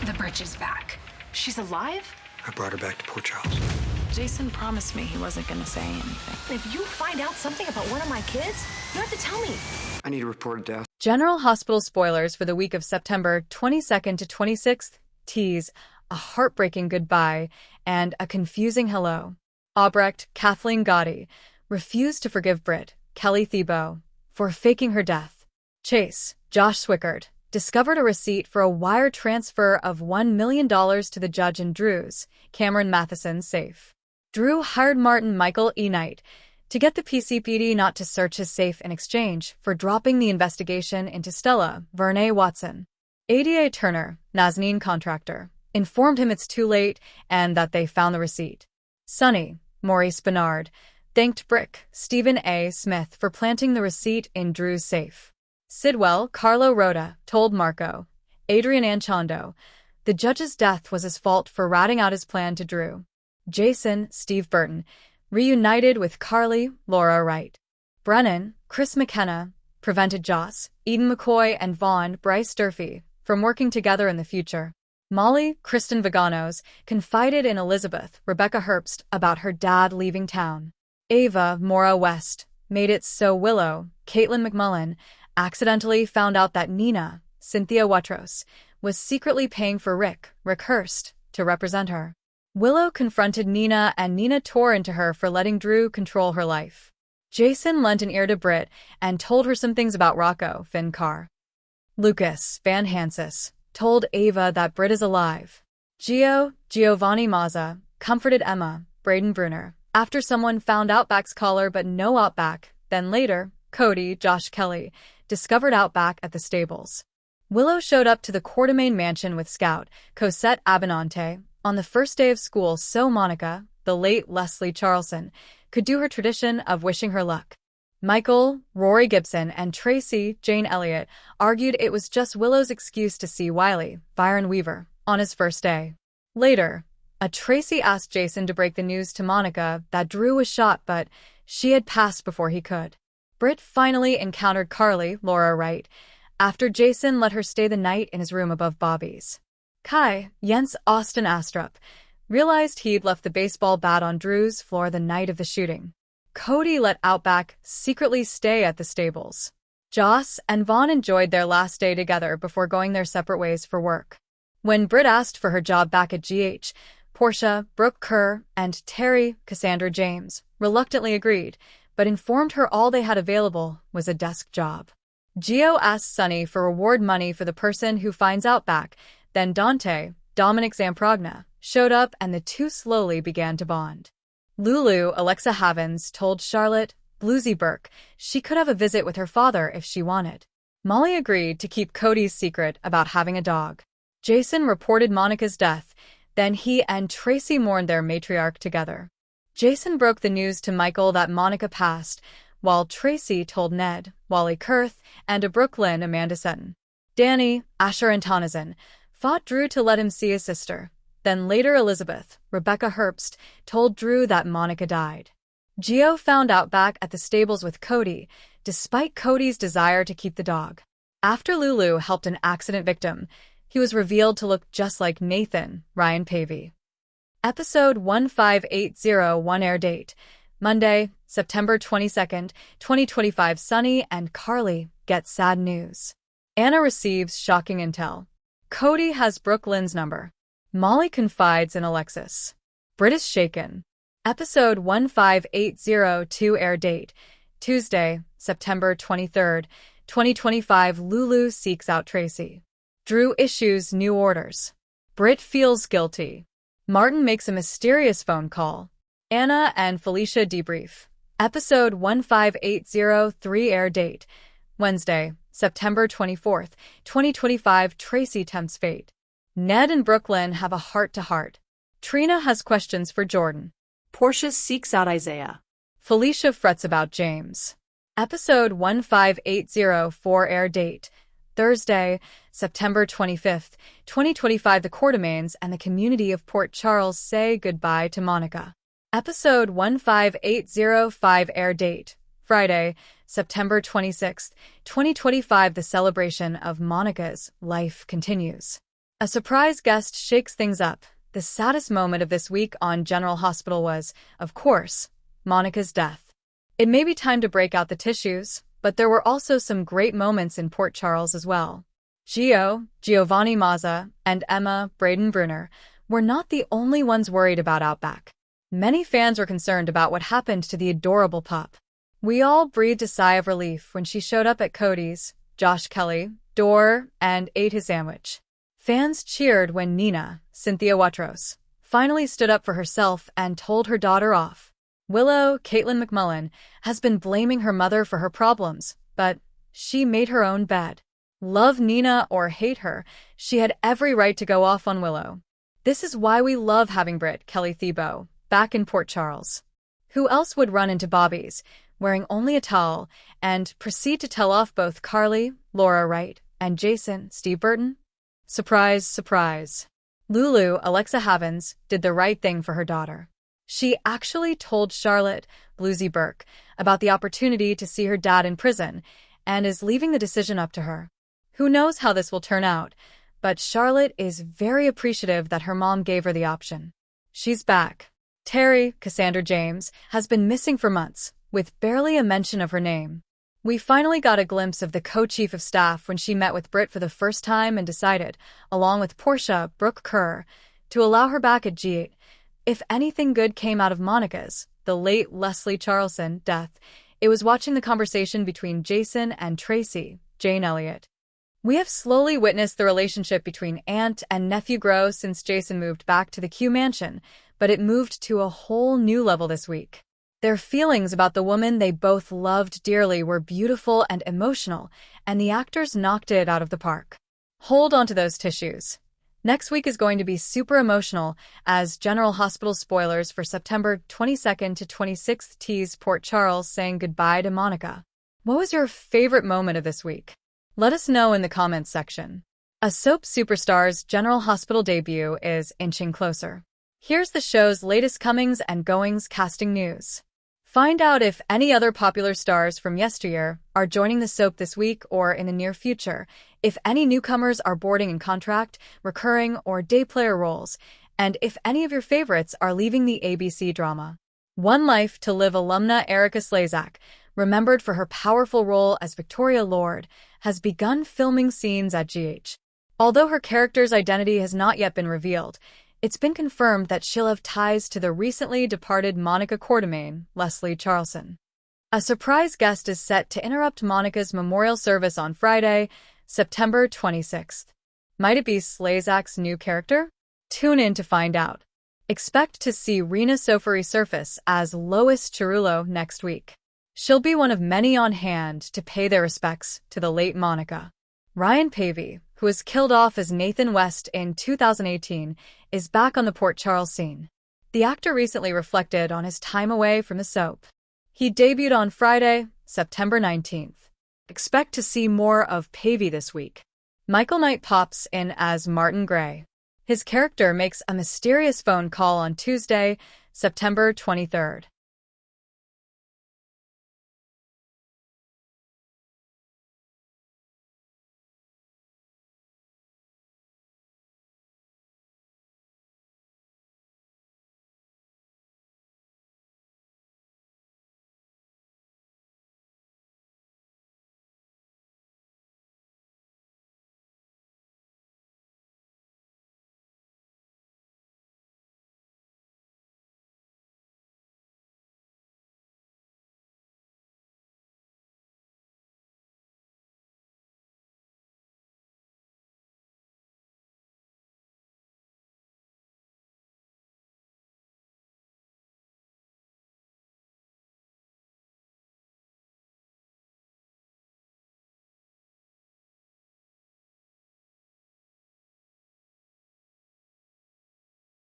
The bridge is back. She's alive? I brought her back to Port Charles. Jason promised me he wasn't gonna say anything. If you find out something about one of my kids, you have to tell me. I need a report of death. General Hospital spoilers for the week of September 22nd to 26th tease a heartbreaking goodbye and a confusing hello. Albrecht, Kathleen Gotti, refused to forgive Britt, Kelly Thiebaud, for faking her death. Chase, Josh Swickard, discovered a receipt for a wire transfer of $1 million to the judge in Drew's, Cameron Matheson's safe. Drew hired Martin Michael E. Knight to get the PCPD not to search his safe in exchange for dropping the investigation into Stella Vernay Watson. ADA Turner, Nazanin contractor, informed him it's too late and that they found the receipt. Sonny, Maurice Bernard, thanked Brick, Stephen A. Smith for planting the receipt in Drew's safe. Sidwell, Carlo Rhoda, told Marco, Adrian Anchondo, the judge's death was his fault for ratting out his plan to Drew. Jason, Steve Burton, reunited with Carly, Laura Wright. Brennan, Chris McKenna, prevented Joss, Eden McCoy, and Vaughn, Bryce Durfee, from working together in the future. Molly, Kristen Vaganos, confided in Elizabeth, Rebecca Herbst, about her dad leaving town. Ava, Maura West, made it so Willow, Caitlin McMullen, accidentally found out that Nina, Cynthia Watros, was secretly paying for Rick Hurst, to represent her. Willow confronted Nina and Nina tore into her for letting Drew control her life. Jason lent an ear to Britt and told her some things about Rocco Finn Carr. Lucas Van Hansis told Ava that Britt is alive. Giovanni Mazza comforted Emma, Braden Bruner, after someone found Outback's collar but no Outback. Then later, Cody, Josh Kelly, discovered Outback at the stables. Willow showed up to the Quartermain mansion with Scout, Cosette Abinante, on the first day of school so Monica, the late Leslie Charleson, could do her tradition of wishing her luck. Michael, Rory Gibson, and Tracy, Jane Elliott, argued it was just Willow's excuse to see Wiley, Byron Weaver, on his first day. Later, Tracy asked Jason to break the news to Monica that Drew was shot but she had passed before he could. Britt finally encountered Carly, Laura Wright, after Jason let her stay the night in his room above Bobby's. Kai, Jens Austin Astrup, realized he'd left the baseball bat on Drew's floor the night of the shooting. Cody let Outback secretly stay at the stables. Joss and Vaughn enjoyed their last day together before going their separate ways for work. When Britt asked for her job back at GH, Portia, Brooke Kerr, and Terry, Cassandra James, reluctantly agreed, but informed her all they had available was a desk job. Gio asked Sonny for reward money for the person who finds Outback. Then Dante, Dominic Zamprogna, showed up and the two slowly began to bond. Lulu, Alexa Havens, told Charlotte, Bluesy Burke, she could have a visit with her father if she wanted. Molly agreed to keep Cody's secret about having a dog. Jason reported Monica's death, then he and Tracy mourned their matriarch together. Jason broke the news to Michael that Monica passed, while Tracy told Ned, Wally Kurth, and a Brooklyn Amanda Sutton. Danny, Asher, and Tonizan fought Drew to let him see his sister. Then later Elizabeth, Rebecca Herbst, told Drew that Monica died. Gio found Outback at the stables with Cody, despite Cody's desire to keep the dog. After Lulu helped an accident victim, he was revealed to look just like Nathan, Ryan Pavey. Episode 15801 air date, Monday, September 22nd, 2025. Sonny and Carly get sad news. Anna receives shocking intel. Cody has Brooklyn's number. Molly confides in Alexis. Britt is shaken. Episode 15802 air date, Tuesday, September 23rd, 2025. Lulu seeks out Tracy. Drew issues new orders. Britt feels guilty. Martin makes a mysterious phone call. Anna and Felicia debrief. Episode 15803 air date, Wednesday, September 24th, 2025. Tracy tempts fate. Ned and Brooklyn have a heart-to-heart. Trina has questions for Jordan. Portia seeks out Isaiah. Felicia frets about James. Episode 15804 air date, Thursday, September 25th, 2025. The Quartermains and the community of Port Charles say goodbye to Monica. Episode 15805 air date, Friday, September 26th, 2025. The celebration of Monica's life continues. A surprise guest shakes things up. The saddest moment of this week on General Hospital was, of course, Monica's death. It may be time to break out the tissues, but there were also some great moments in Port Charles as well. Giovanni Mazza, and Emma Braden Brunner were not the only ones worried about Outback. Many fans were concerned about what happened to the adorable pup. We all breathed a sigh of relief when she showed up at Cody's, Josh Kelly, door, and ate his sandwich. Fans cheered when Nina, Cynthia Watros, finally stood up for herself and told her daughter off. Willow, Caitlin McMullen, has been blaming her mother for her problems, but she made her own bed. Love Nina or hate her, she had every right to go off on Willow. This is why we love having Britt, Kelly Thiebaud, back in Port Charles. Who else would run into Bobby's, wearing only a towel, and proceed to tell off both Carly, Laura Wright, and Jason, Steve Burton? Surprise, surprise. Lulu, Alexa Havens, did the right thing for her daughter. She actually told Charlotte, Bluesy Burke, about the opportunity to see her dad in prison, and is leaving the decision up to her. Who knows how this will turn out, but Charlotte is very appreciative that her mom gave her the option. She's back. Terry, Cassandra James, has been missing for months, with barely a mention of her name. We finally got a glimpse of the co-chief of staff when she met with Britt for the first time and decided, along with Portia Brooke Kerr, to allow her back at G8. If anything good came out of Monica's, the late Leslie Charleson, death, it was watching the conversation between Jason and Tracy, Jane Elliott. We have slowly witnessed the relationship between aunt and nephew grow since Jason moved back to the Q mansion, but it moved to a whole new level this week. Their feelings about the woman they both loved dearly were beautiful and emotional, and the actors knocked it out of the park. Hold on to those tissues. Next week is going to be super emotional as General Hospital spoilers for September 22nd to 26th tease Port Charles saying goodbye to Monica. What was your favorite moment of this week? Let us know in the comments section. A soap superstar's General Hospital debut is inching closer. Here's the show's latest comings and goings casting news. Find out if any other popular stars from yesteryear are joining the soap this week or in the near future, if any newcomers are boarding in contract, recurring, or day player roles, and if any of your favorites are leaving the ABC drama. One Life to Live alumna Erica Slezak, remembered for her powerful role as Victoria Lord, has begun filming scenes at GH. Although her character's identity has not yet been revealed, it's been confirmed that she'll have ties to the recently departed Monica Quartermaine, Leslie Charleson. A surprise guest is set to interrupt Monica's memorial service on Friday, September 26th. Might it be Slezak's new character? Tune in to find out. Expect to see Rena Sofari surface as Lois Chirulo next week. She'll be one of many on hand to pay their respects to the late Monica. Ryan Pavey, who was killed off as Nathan West in 2018, is back on the Port Charles scene. The actor recently reflected on his time away from the soap. He debuted on Friday, September 19th. Expect to see more of Pavey this week. Michael Knight pops in as Martin Gray. His character makes a mysterious phone call on Tuesday, September 23rd.